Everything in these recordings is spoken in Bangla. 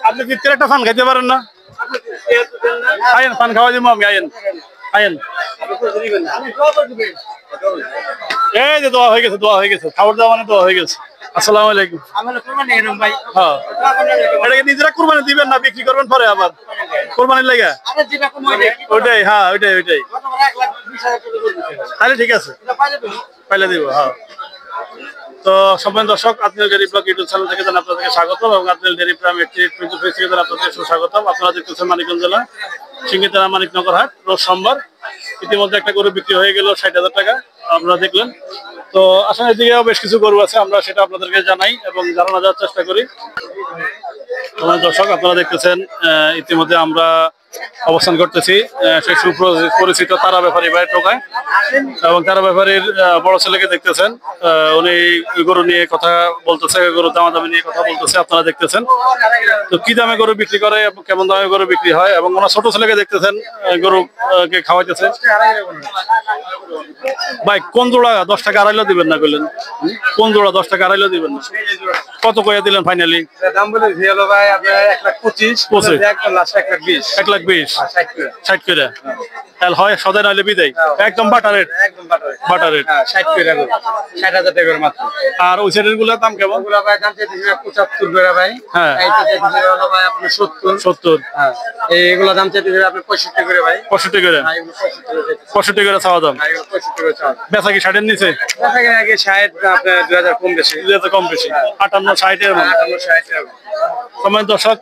আপনি ভিতরে একটা পান খাইতে পারেন না? আয়েন পান খাওয়া দিব আমি, আয়েন আয়েন। এই যে দোয়া হয়ে গেছে, দোয়া হয়ে গেছে, খাবার দাওয়া মানে দোয়া হয়ে গেছে। আসসালামু আলাইকুম। হ্যাঁ, এটাকে নিজেরা কুরবানি দিবেন না বিক্রি করবেন পরে আবার কুরবানির লাগা? ওইটাই, হ্যাঁ ওইটাই ওইটাই। তাহলে ঠিক আছে, পাইলে দিব। হ্যাঁ, তো সম্মানিত দর্শক, আদনাল ডেইরি ব্লগ ইউটিউব চ্যানেল থেকে জানাই আপনাদেরকে স্বাগতম এবং আদনাল ডেইরি ফার্ম থেকে আপনাদের সুস্বাগতম। আপনারা দেখতেছেন মানিকগঞ্জ জেলা সিংড়ি থানা মানিকনগর হাট, রোজ সোমবার। ইতিমধ্যে একটা গরু বিক্রি হয়ে গেল 60,000 টাকা, আপনারা দেখলেন। তো আসলে এদিকেও বেশ কিছু গরু আছে, আমরা সেটা আপনাদেরকে জানাই এবং জানানো যাওয়ার চেষ্টা করি। দর্শক, আপনারা দেখতেছেন ইতিমধ্যে আমরা অবস্থান করতেছি সেই সুপরিচিত তারা ব্যাপারী ভাইয়ের টোকায় এবং তারা ব্যাপারীর বড় ছেলেকে দেখতেছেন, উনি গরু নিয়ে কথা বলতেছে, গরু দামাদামি নিয়ে কথা বলতেছে, আপনারা দেখতেছেন। তো কি দামে গরু বিক্রি করে এবং কেমন দামে গরু বিক্রি হয়, এবং ওনার ছোট ছেলেকে দেখতেছেন গরুকে খাওয়াইতেছে। ভাই কোন জোড়া 10 টাকা আড়াইলো দিবেন না কইলেন? কোন জোড়া 10 টাকা আড়াইলো দিবেন না? কত কইয়া দিলেন ফাইনালি? দাম বলে দিয়েলো ভাই আপনার 1,25,25 একদম লাস্ট 1,20,000 1,20,000 60 করে। তাহলে হয় সদাই নাইলে বিদায়, একদম বাটার রেট, একদম বাটার রেট। 60 করে 60,000 টাকা করে মাত্র। আর ওই সাইডের গুলোর দাম কেমন? ওগুলা ভাই দাম চাইতেছি 75 করে ভাই। হ্যাঁ, এইটা চাইতেছি হলো ভাই আপনি 70। হ্যাঁ, এইগুলা দাম চাইতেছি আপনি 65 করে ভাই। 65 করে? হ্যাঁ, এগুলো 65 করে চাওয়া দাম। হ্যাঁ, এগুলো 65 করে চাওয়া। বেচা কি 60 এর নিচে? দেখা গেছে আগে 60 আপনার 2000 কম বেশি। 2000 কম বেশি, 58 60 এর মধ্যে। 58 60 এর। সম্মানিত দর্শক,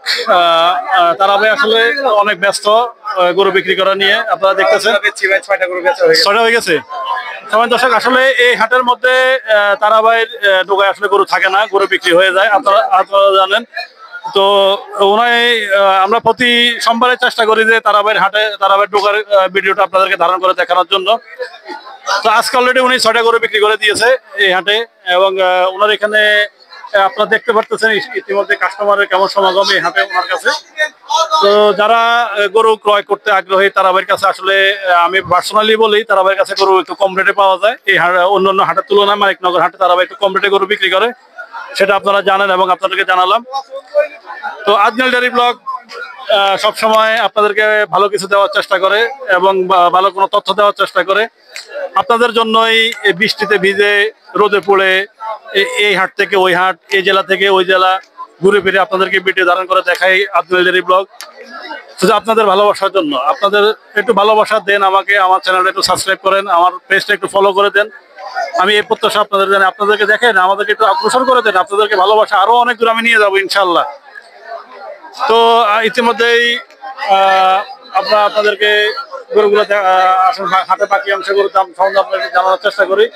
তারা ভাই আসলে অনেক ব্যস্ত গরু বিক্রি করা নিয়ে, আপনারা দেখতেছেন। ভাই 6টা গরু বেচা হয়ে গেছে। 6টা হয়ে গেছে। সম্মানিত দর্শক, আসলে এই হাটের মধ্যে তারা ভাইয়ের ঢোকায় আসলে গরু থাকে না, গরু বিক্রি হয়ে যায়, আপনারা জানেন। তো ওনাই আমরা প্রতি সোমবারে চেষ্টা করি যে তারাবাইয়ের হাটে তারাবাইয়ের ঢোকার ভিডিওটা আপনাদেরকে ধারণ করে দেখানোর জন্য। তো আজকে অলরেডি উনি 6টা গরু বিক্রি করে দিয়েছে এই হাটে, এবং ওনার এখানে আপনারা দেখতে পারতেছেন ইতিমধ্যে কাস্টমারের কেমন সমাগম এই হাটে ওনার কাছে। তো যারা গরু ক্রয় করতে আগ্রহী তারাবাইয়ের কাছে আসলে আমি পার্সোনালি বলি, তারাবাইয়ের কাছে গরু একটু কম রেটে পাওয়া যায়। এই অন্যান্য হাটের তুলনায় মানিকনগর হাটে তারাবাই একটু কম রেটে গরু বিক্রি করে, সেটা আপনারা জানেন এবং আপনাদেরকে জানালাম। তো আদনাল ডেইরি ব্লগ সবসময় আপনাদেরকে ভালো কিছু দেওয়ার চেষ্টা করে এবং ভালো কোনো তথ্য দেওয়ার চেষ্টা করে। আপনাদের জন্যই বৃষ্টিতে ভিজে রোদে পড়ে এই হাট থেকে ওই হাট, এই জেলা থেকে ওই জেলা ঘুরে ফিরে আপনাদেরকে ভিডিও ধারণ করে দেখাই আদনাল ডেইরি ব্লগ। শুধু আপনাদের ভালোবাসার জন্য, আপনাদের একটু ভালোবাসা দেন আমাকে, আমার চ্যানেলটা একটু সাবস্ক্রাইব করেন, আমার পেজটা একটু ফলো করে দেন। আমি এই প্রত্যাশা আপনাদের জানি, আপনাদেরকে দেখেন, আমাদেরকে একটু অগ্রসর করে দেন, আপনাদেরকে ভালোবাসা আরো অনেক দূর আমি নিয়ে যাবো ইনশাল্লাহ। তো ইতিমধ্যেই আপনাদেরকে গরুগুলো হাতে বাকি অংশ গরুর দাম সম্বন্ধে আপনাদেরকে জানানোর চেষ্টা করি।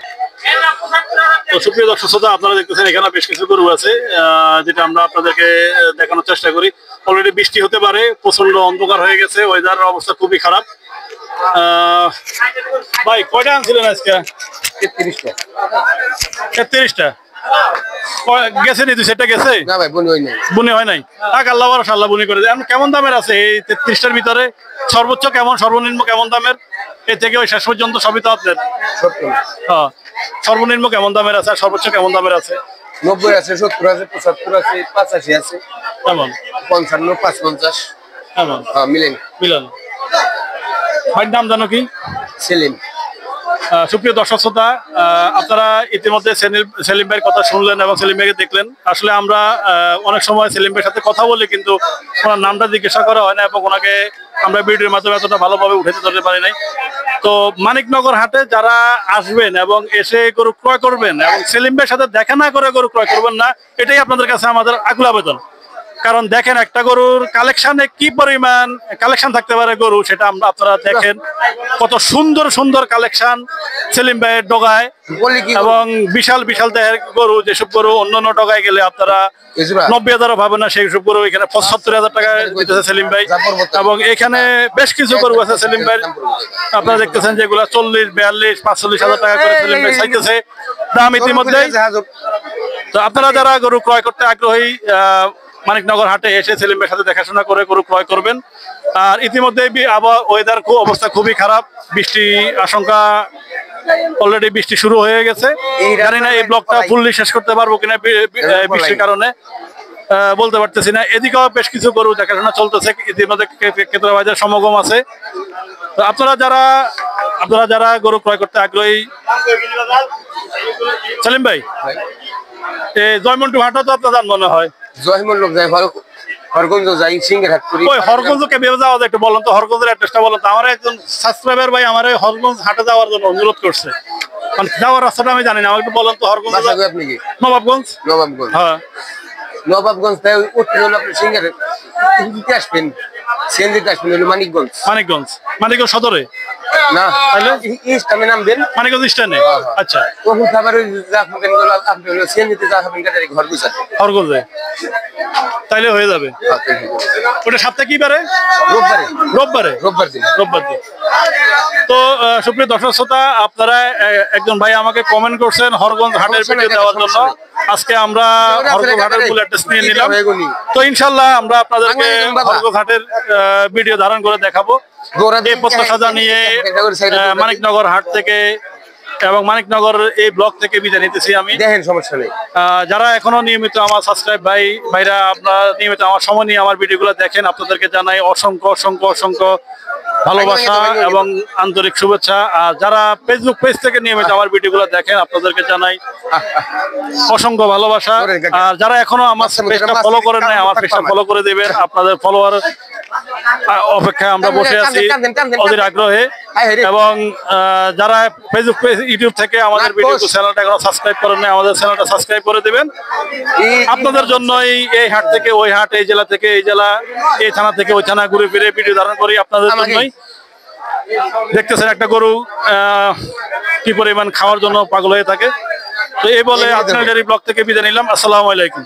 তো সুপ্রিয় দর্শক শ্রোতা, আপনারা দেখতেছেন এখানে বেশ কিছু গরু আছে, যেটা আমরা আপনাদেরকে দেখানোর চেষ্টা করি। অলরেডি বৃষ্টি হতে পারে, প্রচন্ড অন্ধকার হয়ে গেছে, ওয়েদারের অবস্থা খুবই খারাপ। ভাই কয়টা আনছিলেন আজকে? 33টা। 33টা গেছে নি? 2-4টা গেছে? না ভাই বুনি হয় নাই। বুনি হয় নাই? আল্লাহ ভরসা, আল্লাহ বুনি করে দেয়। কেমন দামের আছে এই 33টার ভিতরে? সর্বোচ্চ কেমন, সর্বনিম্ন কেমন দামের? এ থেকে ওই শেষ পর্যন্ত সবই তো আপনার। হ্যাঁ, সর্বনিম্ন কেমন দামের আছে আর সর্বোচ্চ কেমন দামের আছে? 90 আছে, 70 আছে, 75 আছে, 85 আছে, কেমন 55, 55 কেমন মিলেন মিলন। ভাইয়ের নাম জানো কি? সেলিম। সুপ্রিয় দর্শক শ্রোতা, আপনারা ইতিমধ্যে সেলিম ভাইয়ের কথা শুনলেন এবং সেলিম ভাইকে দেখলেন। আসলে আমরা অনেক সময় সেলিম ভাইয়ের সাথে কথা বলি, কিন্তু ওনার নামটা জিজ্ঞাসা করা হয় না এবং ওনাকে আমরা ভিডিওর মাধ্যমে এতটা ভালোভাবে উঠে ধরতে পারি নাই। তো মানিকনগর হাটে যারা আসবেন এবং এসে গরু ক্রয় করবেন এবং সেলিম ভাইয়ের সাথে দেখা না করে গরু ক্রয় করবেন না, এটাই আপনাদের কাছে আমাদের আকুল আবেদন। কারণ দেখেন একটা গরুর কালেকশনে কি পরিমাণ কালেকশন থাকতে পারে গরু, সেটা আপনারা দেখেন। কত সুন্দর সুন্দর কালেকশন সেলিম ভাইয়ের ডগায়, এবং বিশাল বিশাল দেহের গরু, যেসব গরু অন্যান্য ডগায় গেলে আপনারা 90,000 পাবেন না, সেই সব গরু এখানে 75,000 টাকা দিতেছে সেলিম ভাই। এবং এখানে বেশ কিছু গরু আছে সেলিম ভাইয়ের, আপনারা দেখতেছেন যেগুলো 40, 42, 45,000 টাকা করে সেলিম ভাই চাইতেছে দাম ইতিমধ্যে। তো আপনারা যারা গরু ক্রয় করতে আগ্রহী, মানিকনগর হাটে এসে সেলিম ভাইয়ের সাথে দেখাশোনা করে গরু ক্রয় করবেন। আর ইতিমধ্যে ওয়েদার অবস্থা খুবই খারাপ, বৃষ্টি আশঙ্কা অলরেডি বৃষ্টি শুরু হয়ে গেছে। জানি না এই ব্লগটা ফুললি শেষ করতে পারবো কিনা বৃষ্টির কারণে, বলতে পারতেছি না। এদিকেও বেশ কিছু গরু দেখাশোনা চলতেছে, ইতিমধ্যে ক্রেতা ভাইদের সমাগম আছে। তো আপনারা যারা গরু ক্রয় করতে আগ্রহী, সালিম ভাই এই জয়মন্টু হাটও তো আপনার মনে হয়? জয়মন্টু যাই, হরগঞ্জ যাই, সিংহেরহাট করি। ওই হরগঞ্জকে ভেবে যাওয়া যায়, একটু বলেন তো হরগঞ্জের অ্যাড্রেসটা বলেন তো। আমার একজন সাবস্ক্রাইবার ভাই আমার হরগঞ্জ হাটে যাওয়ার জন্য অনুরোধ করছে, যাওয়ার রাস্তাটা আমি জানি না, আমাকে একটু বলেন তো। হরগঞ্জ আপনি কি নবাবগঞ্জ? নবাবগঞ্জ, হ্যাঁ নবাবগঞ্জ উঠতে হলো আপনি সিংহেরহাট দিতে আসবেন, সিএনজিতে আসবেন হলো মানিকগঞ্জ। মানিকগঞ্জ সদরে না, তাহলে ইস্টামে নামবেন, মানিকগঞ্জ স্ট্যান্ডে। আচ্ছা, তখন খাবার যা খাবেন আপনি হলো সিএনজিতে যা খাবেন কাটারি ঘর গুছাতে হরগঞ্জে, তাইলে হয়ে যাবে। ওটা সপ্তাহে কি বারে? রোববার দিন। তো সুপ্রিয় দর্শক শ্রোতা, আপনারা একজন ভাই আমাকে কমেন্ট করছেন হরগঞ্জ হাটের ভিডিও দেওয়ার জন্য। আজকে আমরা হরগঞ্জ হাটের ফুল অ্যাড্রেস নিয়ে নিলাম। তো ইনশাল্লাহ আমরা আপনাদেরকে হরগঞ্জ হাটের ভিডিও ধারণ করে দেখাবো। এই প্রত্যাশা জানিয়ে মানিকনগর হাট থেকে এবং মানিকনগর এই ব্লক থেকে বিদায় নিতেছি আমি। দেখেন, সমস্যা নেই। যারা এখনো নিয়মিত আমার সাবস্ক্রাইব ভাইরা আপনারা নিয়মিত আমার সময় নিয়ে আমার ভিডিওগুলো দেখেন, আপনাদেরকে জানাই অসংখ্য ভালোবাসা এবং আন্তরিক শুভেচ্ছা। আর যারা ফেসবুক পেজ থেকে নিয়মিত আমার ভিডিওগুলো দেখেন, আপনাদেরকে জানাই অসংখ্য ভালোবাসা। আর যারা এখনো আমার পেজটা ফলো করেন নাই, আমার পেজটা ফলো করে দেবেন। আপনাদের ফলোয়ার অপেক্ষায় আমরা বসে আছি অধীর আগ্রহে। এবং যারা ফেসবুক পেজ ইউটিউব থেকে আমাদের ভিডিও চ্যানেলটা এখনো সাবস্ক্রাইব করেন নাই, আমাদের চ্যানেলটা সাবস্ক্রাইব করে দেবেন। আপনাদের জন্যই এই হাট থেকে ওই হাট, এই জেলা থেকে এই জেলা, এই থানা থেকে ওই থানা ঘুরে ফিরে ভিডিও ধারণ করি আপনাদের জন্যই। দেখতেছেন একটা গরু কি পরিমাণ খাওয়ার জন্য পাগল হয়ে থাকে। তো এই বলে আজকের ব্লগ থেকে বিদায় নিলাম। আসসালামু আলাইকুম।